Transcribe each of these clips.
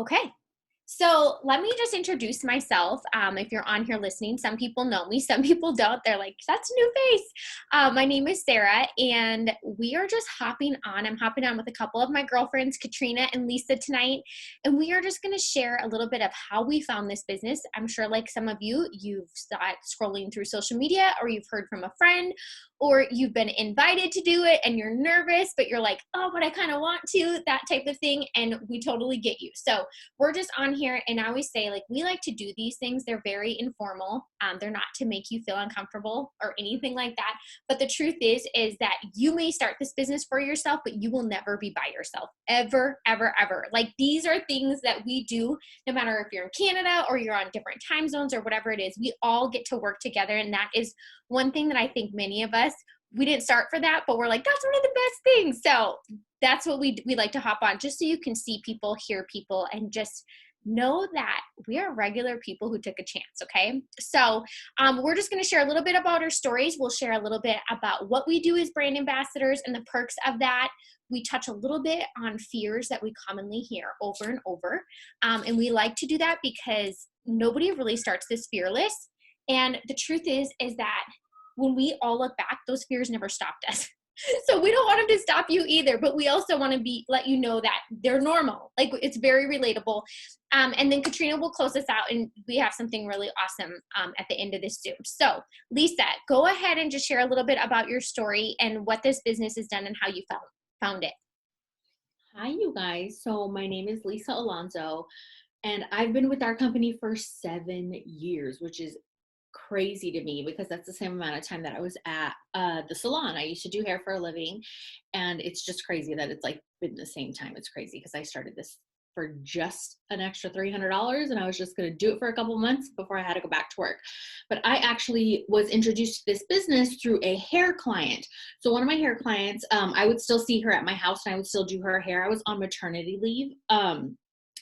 Okay. So let me just introduce myself. If you're on here listening, some people know me, some people don't. They're like, that's a new face. My name is Sarah, and we are just hopping on. I'm hopping on with a couple of my girlfriends, Katrina and Lysa, tonight. And we are just going to share a little bit of how we found this business. I'm sure, like some of you, you've started scrolling through social media, or you've heard from a friend, or you've been invited to do it and you're nervous, but you're like, oh, but I kind of want to, that type of thing. And we totally get you. So we're just on here, and I always say, like, we like to do these things. They're very informal. They're not to make you feel uncomfortable or anything like that. But the truth is that you may start this business for yourself, but you will never be by yourself, ever, ever, ever. Like, these are things that we do, no matter if you're in Canada or you're on different time zones or whatever it is. We all get to work together, and that is one thing that I think many of us, we didn't start for that, but we're like, that's one of the best things. So that's what we like to hop on, just so you can see people, hear people, and just know that we are regular people who took a chance. Okay. So we're just going to share a little bit about our stories. We'll share a little bit about what we do as brand ambassadors and the perks of that. We touch a little bit on fears that we commonly hear over and over. And we like to do that because nobody really starts this fearless. And the truth is that when we all look back, those fears never stopped us. So we don't want them to stop you either, but we also want to let you know that they're normal. Like, it's very relatable. And then Katrina will close us out, and we have something really awesome at the end of this Zoom. So Lysa, go ahead and just share a little bit about your story and what this business has done and how you found it. Hi, you guys. So my name is Lysa Alonso, and I've been with our company for 7 years, which is crazy to me because that's the same amount of time that I was at the salon. I used to do hair for a living, and it's just crazy that it's like been the same time. It's crazy because I started this for just an extra $300, and I was just going to do it for a couple months before I had to go back to work. But I actually was introduced to this business through a hair client. So one of my hair clients, I would still see her at my house, and I would still do her hair. I was on maternity leave.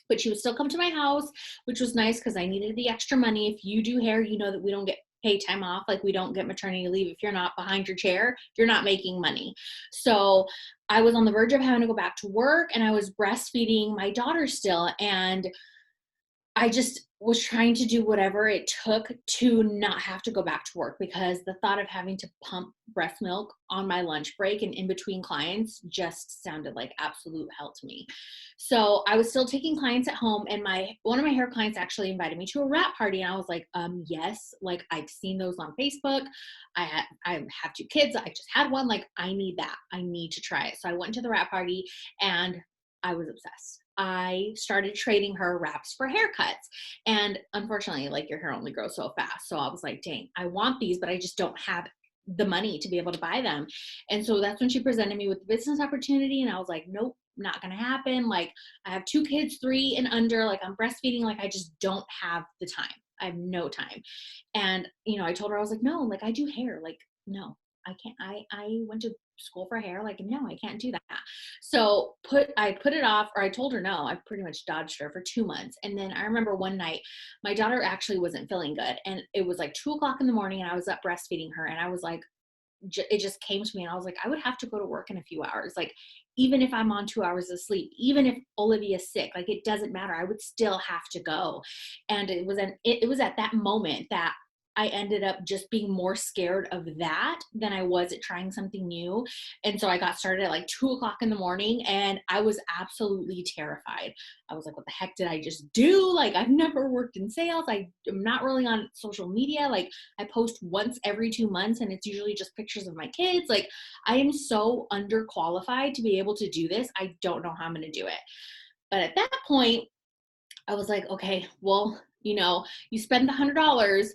But she would still come to my house, which was nice because I needed the extra money. If you do hair, you know that we don't get paid time off. Like, we don't get maternity leave. If you're not behind your chair, you're not making money. So I was on the verge of having to go back to work, and I was breastfeeding my daughter still. And I just was trying to do whatever it took to not have to go back to work, because the thought of having to pump breast milk on my lunch break and in between clients just sounded like absolute hell to me. So I was still taking clients at home, and one of my hair clients actually invited me to a wrap party, and I was like, yes, like, I've seen those on Facebook. I have 2 kids. I just had one. Like, I need that. I need to try it. So I went to the wrap party, and I was obsessed. I started trading her wraps for haircuts. And unfortunately, like, your hair only grows so fast. So I was like, dang, I want these, but I just don't have the money to be able to buy them. And so that's when she presented me with the business opportunity. And I was like, nope, not going to happen. Like, I have 2 kids, 3 and under. Like, I'm breastfeeding. Like, I just don't have the time. I have no time. And, I told her, I was like, no, like, I do hair. Like, no, I can't. I went to school for hair. Like, no, I can't do that. So I put it off, or I told her no. I pretty much dodged her for 2 months. And then I remember one night my daughter actually wasn't feeling good, and it was like 2 o'clock in the morning, and I was up breastfeeding her, and I was like, it just came to me, and I was like, I would have to go to work in a few hours. Like, even if I'm on 2 hours of sleep, even if Olivia's sick, like, it doesn't matter. I would still have to go. And it was at that moment that I ended up just being more scared of that than I was at trying something new. And so I got started at like 2 o'clock in the morning, and I was absolutely terrified. I was like, what the heck did I just do? Like, I've never worked in sales. I'm not really on social media. Like, I post once every 2 months, and it's usually just pictures of my kids. Like, I am so underqualified to be able to do this. I don't know how I'm going to do it. But at that point, I was like, okay, well, you spend the $100,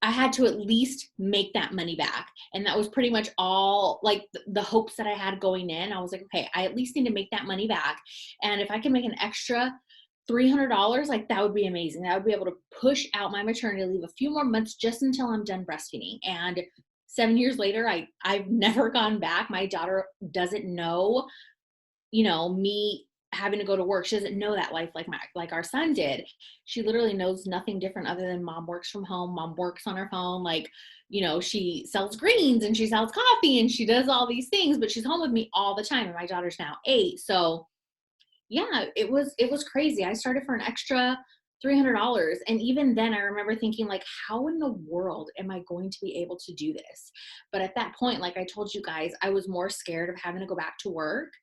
I had to at least make that money back. And that was pretty much all, like, the hopes that I had going in. I was like, okay, I at least need to make that money back. And if I can make an extra $300, like, that would be amazing. I would be able to push out my maternity leave a few more months just until I'm done breastfeeding. And 7 years later, I've never gone back. My daughter doesn't know, me having to go to work. She doesn't know that life like our son did. She literally knows nothing different other than mom works from home. Mom works on her phone. Like, she sells greens, and she sells coffee, and she does all these things, but she's home with me all the time. And my daughter's now 8. So Yeah, it was crazy. I started for an extra $300. And even then I remember thinking like, how in the world am I going to be able to do this? But at that point, like I told you guys, I was more scared of having to go back to work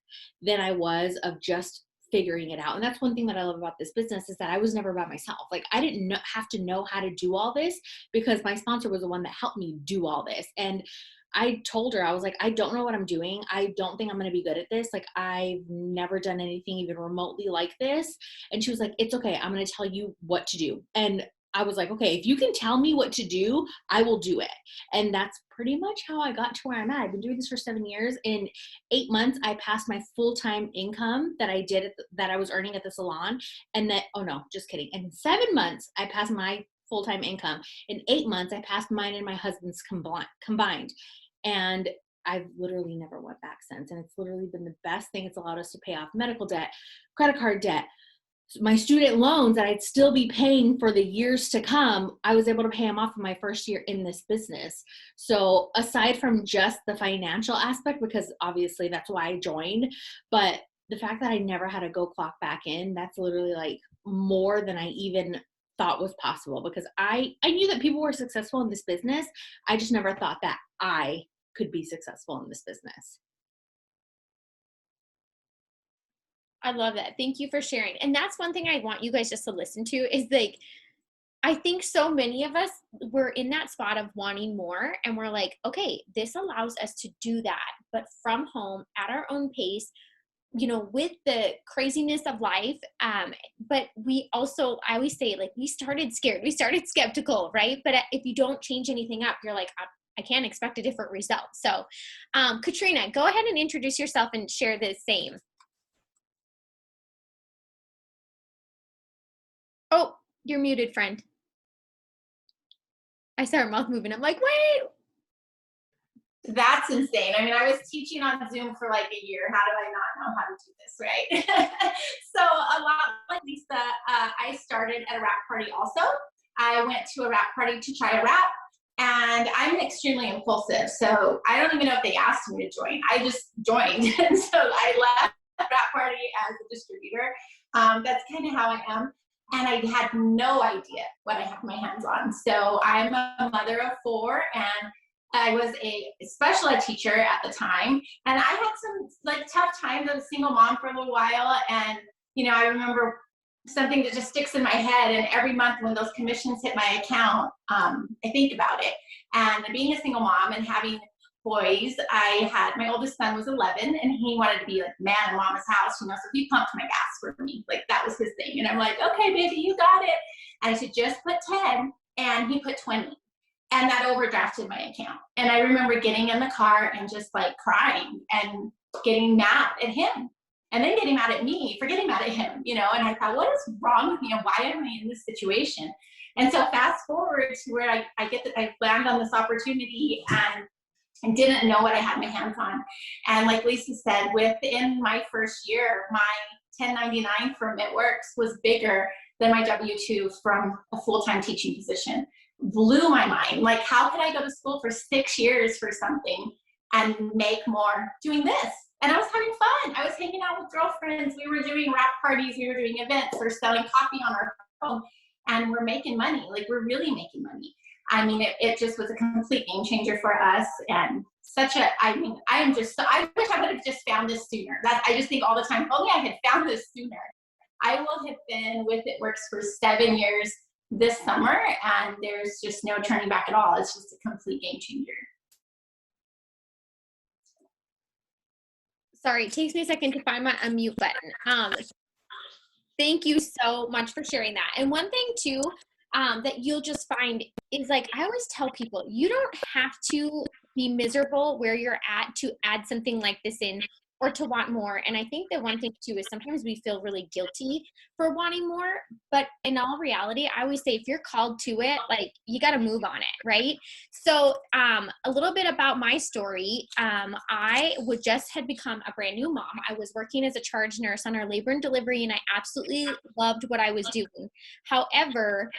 than I was of just figuring it out. And that's one thing that I love about this business is that I was never by myself. Like I didn't have to know how to do all this because my sponsor was the one that helped me do all this. And I told her, I was like, I don't know what I'm doing. I don't think I'm going to be good at this. Like, I've never done anything even remotely like this. And she was like, it's okay. I'm going to tell you what to do. And I was like, okay, if you can tell me what to do, I will do it. And that's pretty much how I got to where I'm at. I've been doing this for 7 years. In 8 months, I passed my full-time income that I did that I was earning at the salon. And that, oh no, just kidding. In 7 months, I passed my full-time income. In 8 months, I passed mine and my husband's combined. And I've literally never went back since. And it's literally been the best thing. It's allowed us to pay off medical debt, credit card debt, my student loans that I'd still be paying for the years to come. I was able to pay them off in my first year in this business. So aside from just the financial aspect, because obviously that's why I joined, but the fact that I never had to go clock back in, that's literally like more than I even thought was possible, because I knew that people were successful in this business. I just never thought that I could be successful in this business. I love that. Thank you for sharing. And that's one thing I want you guys just to listen to is like, I think so many of us, we're in that spot of wanting more and we're like, okay, this allows us to do that, but from home at our own pace, with the craziness of life. But we also, I always say, like, we started scared, we started skeptical, right? But if you don't change anything up, you're like, I can't expect a different result. So, Katrina, go ahead and introduce yourself and share the same. Oh, you're muted, friend. I saw her mouth moving. I'm like, wait. That's insane. I mean, I was teaching on Zoom for like a year. How do I not know how to do this, right? So a lot like Lysa, I started at a wrap party also. I went to a wrap party to try a wrap, and I'm extremely impulsive. So I don't even know if they asked me to join. I just joined. And so I left the wrap party as a distributor. That's kind of how I am. And I had no idea what I had my hands on. So I'm a mother of four, and I was a special ed teacher at the time, and I had some like tough times. I was a single mom for a little while, and I remember something that just sticks in my head. And every month when those commissions hit my account, I think about it. And being a single mom and having boys, I had my oldest son was 11, and he wanted to be like man in mama's house, so he pumped my gas for me. Like that was his thing, and I'm like, okay, baby, you got it. And I said, just put 10, and he put 20. And that overdrafted my account. And I remember getting in the car and just like crying and getting mad at him, and then getting mad at me for getting mad at him, and I thought, what is wrong with me, and why am I in this situation? And so fast forward to where I get that I land on this opportunity, and I didn't know what I had my hands on. And like Lysa said, within my first year, my 1099 from It Works was bigger than my W-2 from a full-time teaching position. Blew my mind. Like, how could I go to school for 6 years for something and make more doing this? And I was having fun. I was hanging out with girlfriends. We were doing wrap parties. We were doing events. We're selling coffee on our phone, and we're making money. Like, we're really making money. I mean, it just was a complete game changer for us. And I wish I would have just found this sooner. I just think all the time, if only I had found this sooner. I will have been with It Works for 7 years this summer, and there's just no turning back at all. It's just a complete game changer. Sorry, it takes me a second to find my unmute button. Thank you so much for sharing that. And one thing too, that you'll just find is, like, I always tell people, you don't have to be miserable where you're at to add something like this in or to want more. And I think that one thing too is sometimes we feel really guilty for wanting more, but in all reality, I always say, if you're called to it, like, you got to move on it, right? So a little bit about my story. I had become a brand new mom. I was working as a charge nurse on our labor and delivery, and I absolutely loved what I was doing. However,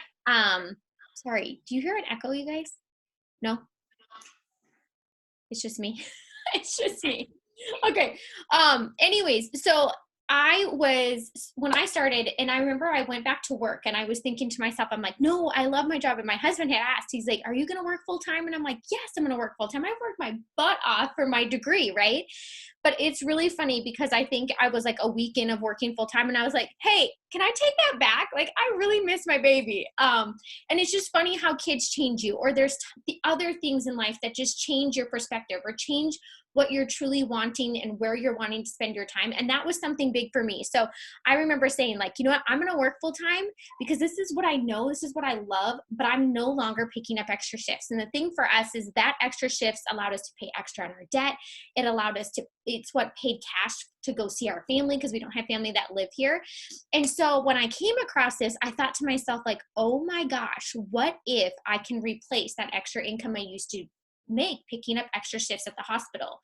sorry, do you hear an echo, you guys? No? It's just me. It's just me. Okay. Anyways, so when I started, and I remember I went back to work and I was thinking to myself, I'm like, no, I love my job. And my husband had asked, he's like, are you going to work full time? And I'm like, yes, I'm going to work full time. I worked my butt off for my degree. Right. But it's really funny because I think I was like a week in of working full time and I was like, hey, can I take that back? Like, I really miss my baby. And it's just funny how kids change you, or there's the other things in life that just change your perspective or change what you're truly wanting and where you're wanting to spend your time. And that was something big for me. So I remember saying like, you know what, I'm going to work full time because this is what I know, this is what I love, but I'm no longer picking up extra shifts. And the thing for us is that extra shifts allowed us to pay extra on our debt. It allowed us to, it's what paid cash to go see our family because we don't have family that live here. And so when I came across this, I thought to myself like, oh my gosh, what if I can replace that extra income I used to make picking up extra shifts at the hospital?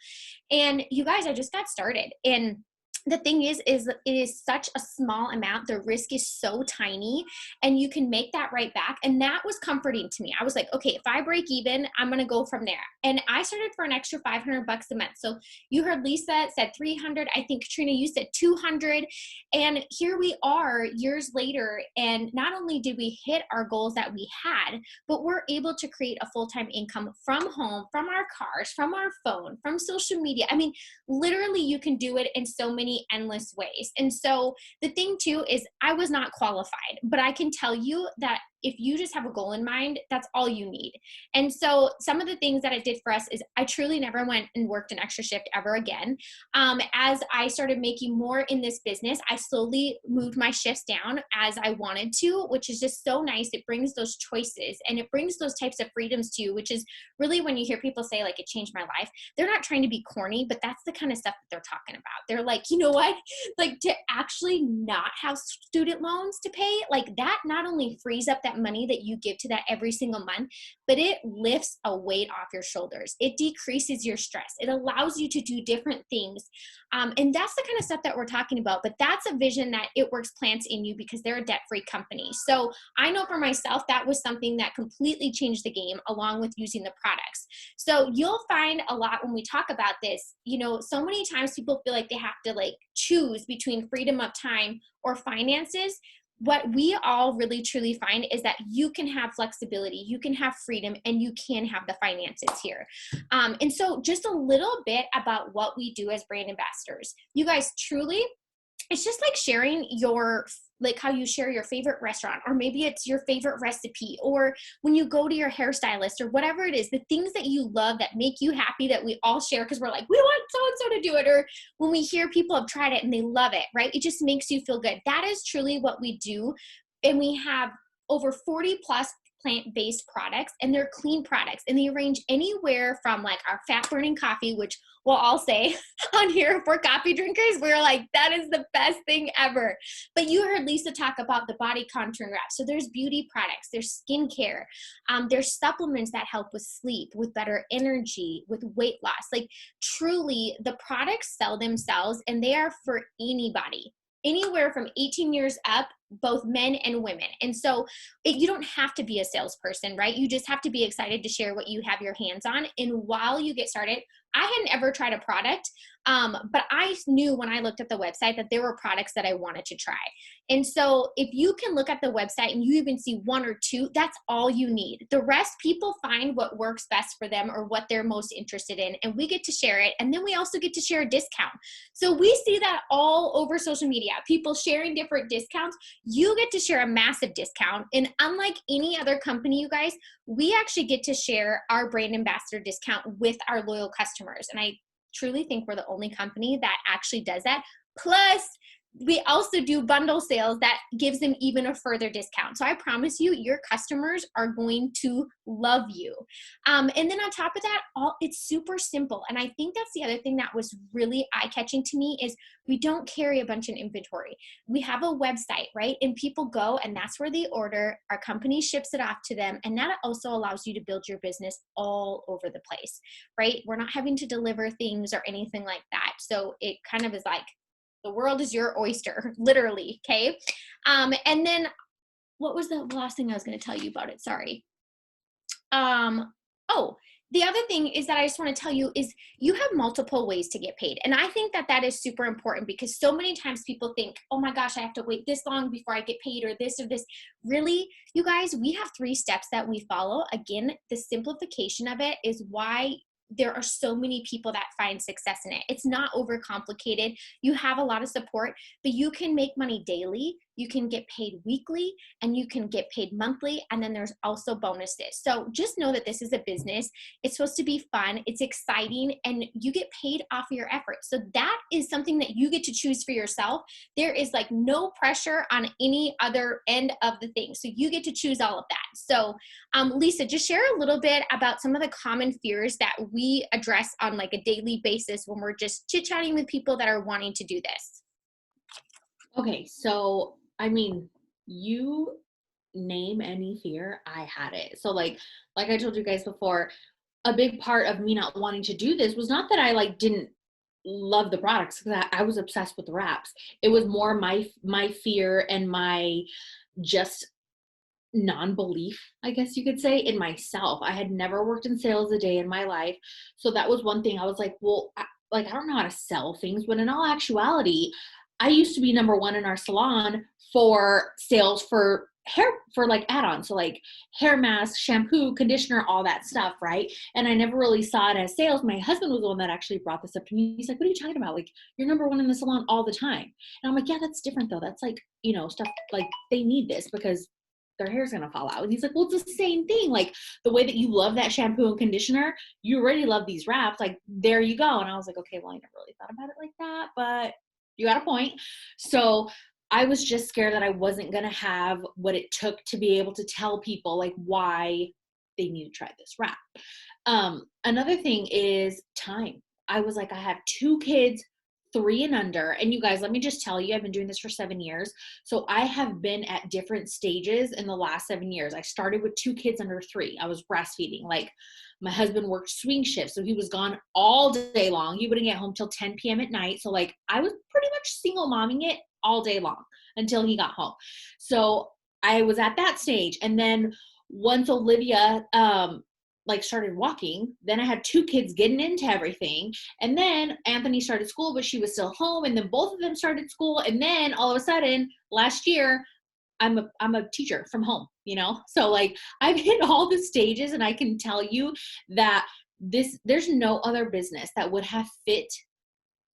And you guys, I just got started. And the thing is it is such a small amount. The risk is so tiny and you can make that right back. And that was comforting to me. I was like, okay, if I break even, I'm going to go from there. And I started for an extra $500 a month. So you heard Lysa said 300. I think Katrina, you said 200. And here we are years later. And not only did we hit our goals that we had, but we're able to create a full-time income from home, from our cars, from our phone, from social media. I mean, literally you can do it in so many endless ways. And so the thing too is I was not qualified, but I can tell you that if you just have a goal in mind, that's all you need. And so some of the things that it did for us is I truly never went and worked an extra shift ever again. As I started making more in this business, I slowly moved my shifts down as I wanted to, which is just so nice. It brings those choices and it brings those types of freedoms to you, which is really when you hear people say like it changed my life, they're not trying to be corny, but that's the kind of stuff that they're talking about. They're like, you know what? Like to actually not have student loans to pay, like that not only frees up that money that you give to that every single month, but it lifts a weight off your shoulders. It decreases your stress. It allows you to do different things. And that's the kind of stuff that we're talking about. But that's a vision that It Works plants in you because they're a debt-free company. So I know for myself, that was something that completely changed the game along with using the products. So you'll find a lot when we talk about this, you know, so many times people feel like they have to like choose between freedom of time or finances. What we all really truly find is that you can have flexibility, you can have freedom, and you can have the finances here. And so just a little bit about what we do as brand ambassadors. You guys, truly, it's just like sharing your, like how you share your favorite restaurant, or maybe it's your favorite recipe, or when you go to your hairstylist or whatever it is, the things that you love that make you happy that we all share because we're like, we want so-and-so to do it. Or when we hear people have tried it and they love it, right? It just makes you feel good. That is truly what we do. And we have over 40 plus plant-based products, and they're clean products, and they range anywhere from like our fat burning coffee, which we'll all say on here, if we're coffee drinkers, we're like, that is the best thing ever. But you heard Lysa talk about the body contouring wrap. So there's beauty products, there's skincare, there's supplements that help with sleep, with better energy, with weight loss. Like truly the products sell themselves, and they are for anybody, anywhere from 18 years up, both men and women. And so you don't have to be a salesperson, right? You just have to be excited to share what you have your hands on. And while you get started, I hadn't ever tried a product, but I knew when I looked at the website that there were products that I wanted to try. And so if you can look at the website and you even see one or two, that's all you need. The rest, people find what works best for them or what they're most interested in, and we get to share it. And then we also get to share a discount. So we see that all over social media, people sharing different discounts. You get to share a massive discount. And unlike any other company, you guys, we actually get to share our brand ambassador discount with our loyal customers. And I truly think we're the only company that actually does that. Plus, we also do bundle sales that gives them even a further discount. So I promise you, your customers are going to love you. And then on top of that, it's super simple. And I think that's the other thing that was really eye-catching to me is we don't carry a bunch of inventory. We have a website, right? And people go and that's where they order. Our company ships it off to them. And that also allows you to build your business all over the place, right? We're not having to deliver things or anything like that. So it kind of is like, the world is your oyster, literally, okay? And then what was the last thing I was going to tell you about it? Sorry. Oh, the other thing is that I just want to tell you is you have multiple ways to get paid. And I think that that is super important because so many times people think, oh my gosh, I have to wait this long before I get paid or this or this. Really, you guys, we have 3 steps that we follow. Again, the simplification of it is why there are so many people that find success in it. It's not overcomplicated. You have a lot of support, but you can make money daily. You can get paid weekly and you can get paid monthly. And then there's also bonuses. So just know that this is a business. It's supposed to be fun. It's exciting and you get paid off of your efforts. So that is something that you get to choose for yourself. There is like no pressure on any other end of the thing. So you get to choose all of that. So Lysa, just share a little bit about some of the common fears that we address on like a daily basis when we're just chit-chatting with people that are wanting to do this. Okay, so I mean, you name any fear, I had it. So like I told you guys before, a big part of me not wanting to do this was not that I like didn't love the products, because I was obsessed with the wraps. It was more my fear and my just non-belief, I guess you could say, in myself. I had never worked in sales a day in my life. So that was one thing. I was like, well, I don't know how to sell things, when in all actuality, I used to be number 1 in our salon for sales for hair, for like add-ons. So like hair mask, shampoo, conditioner, all that stuff, right? And I never really saw it as sales. My husband was the one that actually brought this up to me. He's like, what are you talking about? Like, you're number 1 in the salon all the time. And I'm like, yeah, that's different though. That's like, stuff like they need this because their hair's going to fall out. And he's like, well, it's the same thing. Like the way that you love that shampoo and conditioner, you already love these wraps. Like, there you go. And I was like, okay, well, I never really thought about it like that, but you got a point. So I was just scared that I wasn't going to have what it took to be able to tell people like why they need to try this wrap. Another thing is time. I was like, I have 2 kids, 3 and under. And you guys, let me just tell you, I've been doing this for 7 years. So I have been at different stages in the last 7 years. I started with 2 kids under 3. I was breastfeeding. Like my husband worked swing shifts. So he was gone all day long. He wouldn't get home till 10 p.m. at night. So like I was pretty much single momming it all day long until he got home. So I was at that stage. And then once Olivia, like started walking, then I had 2 kids getting into everything. And then Anthony started school, but she was still home. And then both of them started school. And then all of a sudden last year, I'm a teacher from home, So like I've hit all the stages, and I can tell you that there's no other business that would have fit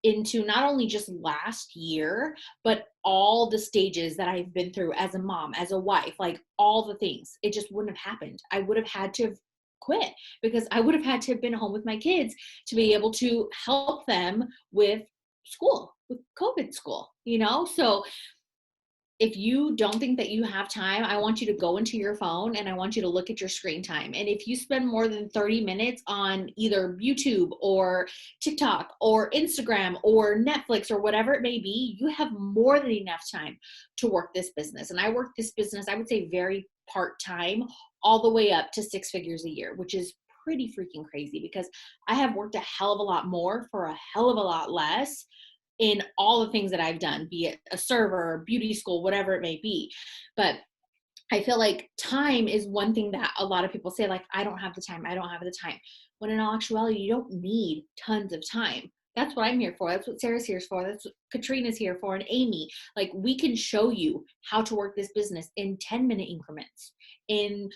into not only just last year, but all the stages that I've been through as a mom, as a wife, like all the things. It just wouldn't have happened. I would have had to have quit because I would have had to have been home with my kids to be able to help them with school, with COVID school, So if you don't think that you have time, I want you to go into your phone and I want you to look at your screen time. And if you spend more than 30 minutes on either YouTube or TikTok or Instagram or Netflix or whatever it may be, you have more than enough time to work this business. And I work this business, I would say very part-time, all the way up to 6 figures a year, which is pretty freaking crazy because I have worked a hell of a lot more for a hell of a lot less in all the things that I've done, be it a server, beauty school, whatever it may be. But I feel like time is one thing that a lot of people say, like, I don't have the time. I don't have the time. When in all actuality, you don't need tons of time. That's what I'm here for. That's what Sarah's here for. That's what Katrina's here for, and Amy. Like, we can show you how to work this business in 10-minute increments, in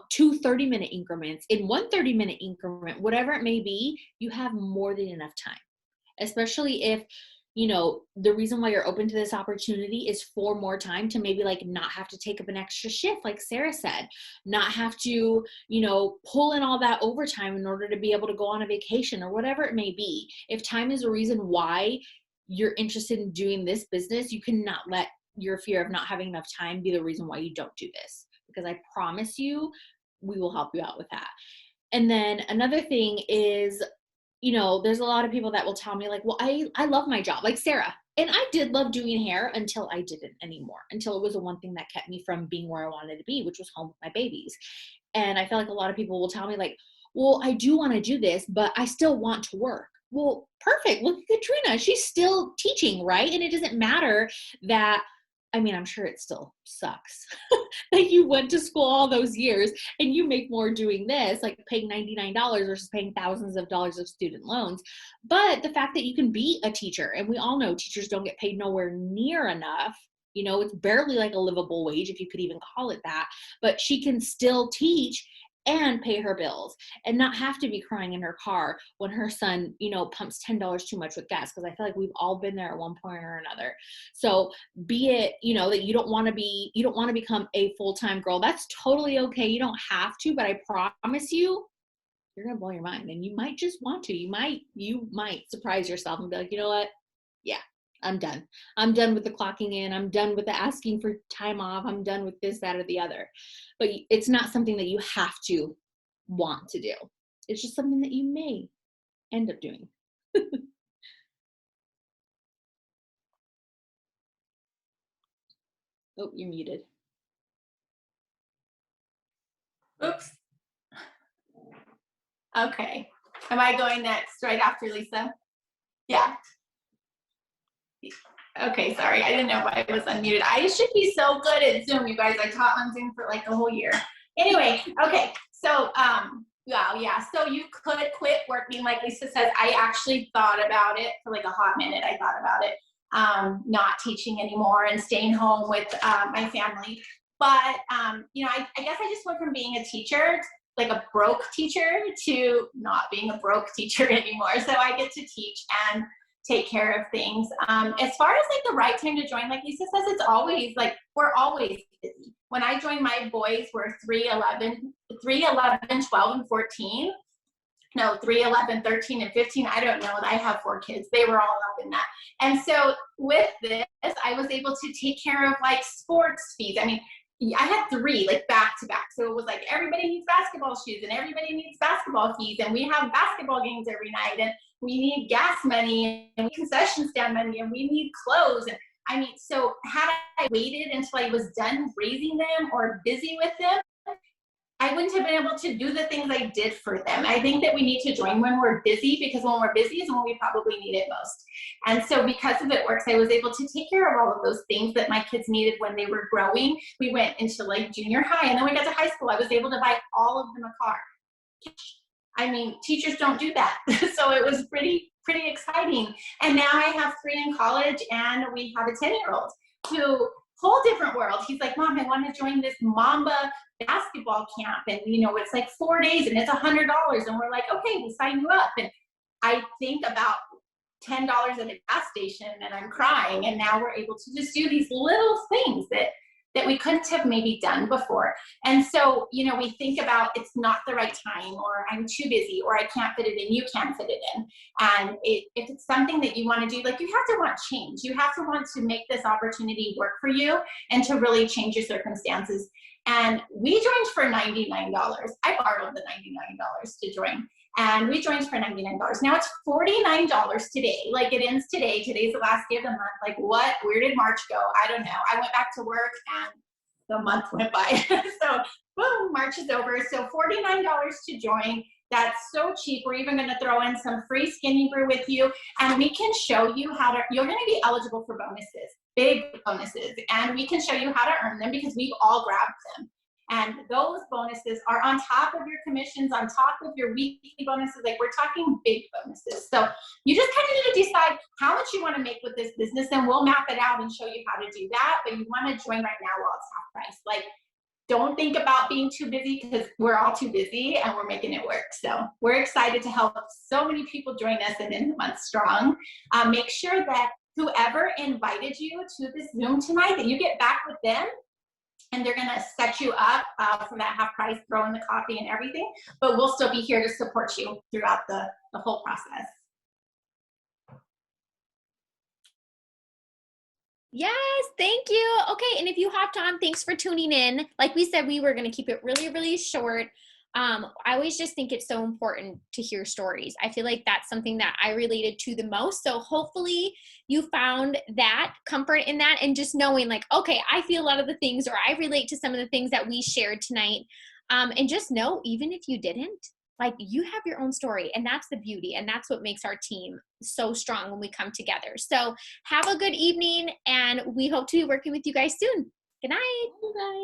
2 30-minute increments, in 1 30-minute increment, whatever it may be. You have more than enough time, especially if the reason why you're open to this opportunity is for more time to maybe like not have to take up an extra shift, like Sarah said, not have to, pull in all that overtime in order to be able to go on a vacation or whatever it may be. If time is a reason why you're interested in doing this business, you cannot let your fear of not having enough time be the reason why you don't do this, because I promise you, we will help you out with that. And then another thing is, there's a lot of people that will tell me like, well, I love my job, like Sarah. And I did love doing hair until I didn't anymore, until it was the one thing that kept me from being where I wanted to be, which was home with my babies. And I feel like a lot of people will tell me like, well, I do want to do this, but I still want to work. Well, perfect. Look at Katrina. She's still teaching, right? And it doesn't matter that I mean, I'm sure it still sucks that you went to school all those years and you make more doing this, like paying $99 versus paying thousands of dollars of student loans. But the fact that you can be a teacher, and we all know teachers don't get paid nowhere near enough. You know, it's barely like a livable wage, if you could even call it that. But she can still teach and pay her bills and not have to be crying in her car when her son, you know, pumps $10 too much with gas. Because I feel like we've all been there at one point or another. So be it, you know, that you don't want to become a full-time girl. That's totally okay. You don't have to, but I promise you, you're going to blow your mind, and you might just want to. You might surprise yourself and be like, you know what? Yeah, I'm done. I'm done with the clocking in. I'm done with the asking for time off. I'm done with this, that, or the other. But it's not something that you have to want to do. It's just something that you may end up doing. Oh, you're muted. Oops. Okay. Am I going next right after Lysa? Yeah. Okay, sorry. I didn't know if I was unmuted. I should be so good at Zoom, you guys. I taught on Zoom for like a whole year. Anyway, okay. So, wow, yeah. So you could quit working, like Lysa says. I actually thought about it for like a hot minute. I thought about it, not teaching anymore and staying home with my family. But, you know, I guess I just went from being a teacher, like a broke teacher, to not being a broke teacher anymore. So I get to teach and take care of things. As far as like the right time to join, like Lysa says, it's always like, we're always busy. When I joined, my boys were 3, 11, 12, and 14. No, 3, 11, 13, and 15. I don't know. I have 4 kids. They were all up in that. And so with this, I was able to take care of like sports fees. I mean, I had 3 like back to back. So it was like everybody needs basketball shoes and everybody needs basketball fees. And we have basketball games every night. And we need gas money and concession stand money and we need clothes. And I mean, so had I waited until I was done raising them or busy with them, I wouldn't have been able to do the things I did for them. I think that we need to join when we're busy, because when we're busy is when we probably need it most. And so because of It Works, I was able to take care of all of those things that my kids needed when they were growing. We went into like junior high, and then we got to high school. I was able to buy all of them a car. I mean, teachers don't do that. So it was pretty exciting. And now I have 3 in college, and we have a 10-year-old who, whole different world. He's like, Mom, I want to join this Mamba basketball camp. And, you know, it's like 4 days and it's $100. And we're like, okay, we'll sign you up. And I think about $10 at a gas station and I'm crying. And now we're able to just do these little things that we couldn't have maybe done before. And so, you know, we think about it's not the right time, or I'm too busy, or I can't fit it in, you can't fit it in. And if it's something that you want to do, like, you have to want change. You have to want to make this opportunity work for you and to really change your circumstances. And we joined for $99. I borrowed the $99 to join. And we joined for $99. Now it's $49 today. Like, it ends today. Today's the last day of the month. Like, what? Where did March go? I don't know. I went back to work and the month went by. So boom, March is over. So $49 to join. That's so cheap. We're even going to throw in some free skinny brew with you. And we can show you how to, you're going to be eligible for bonuses, big bonuses. And we can show you how to earn them, because we've all grabbed them. And those bonuses are on top of your commissions, on top of your weekly bonuses. Like, we're talking big bonuses. So you just kind of need to decide how much you want to make with this business, and we'll map it out and show you how to do that. But you want to join right now while it's half price. Like, don't think about being too busy, because we're all too busy and we're making it work. So we're excited to help so many people join us and end the month strong. Make sure that whoever invited you to this Zoom tonight, that you get back with them, and they're going to set you up for that half price, throw in the coffee and everything. But we'll still be here to support you throughout the whole process. Yes, thank you. Okay, and if you hopped on, thanks for tuning in. Like we said, we were going to keep it really, really short. I always just think it's so important to hear stories. I feel like that's something that I related to the most. So hopefully you found that comfort in that, and just knowing like, okay, I feel a lot of the things, or I relate to some of the things that we shared tonight. And just know, even if you didn't, Like, you have your own story, and that's the beauty, and that's what makes our team so strong when we come together. So have a good evening, and we hope to be working with you guys soon. Good night. Bye.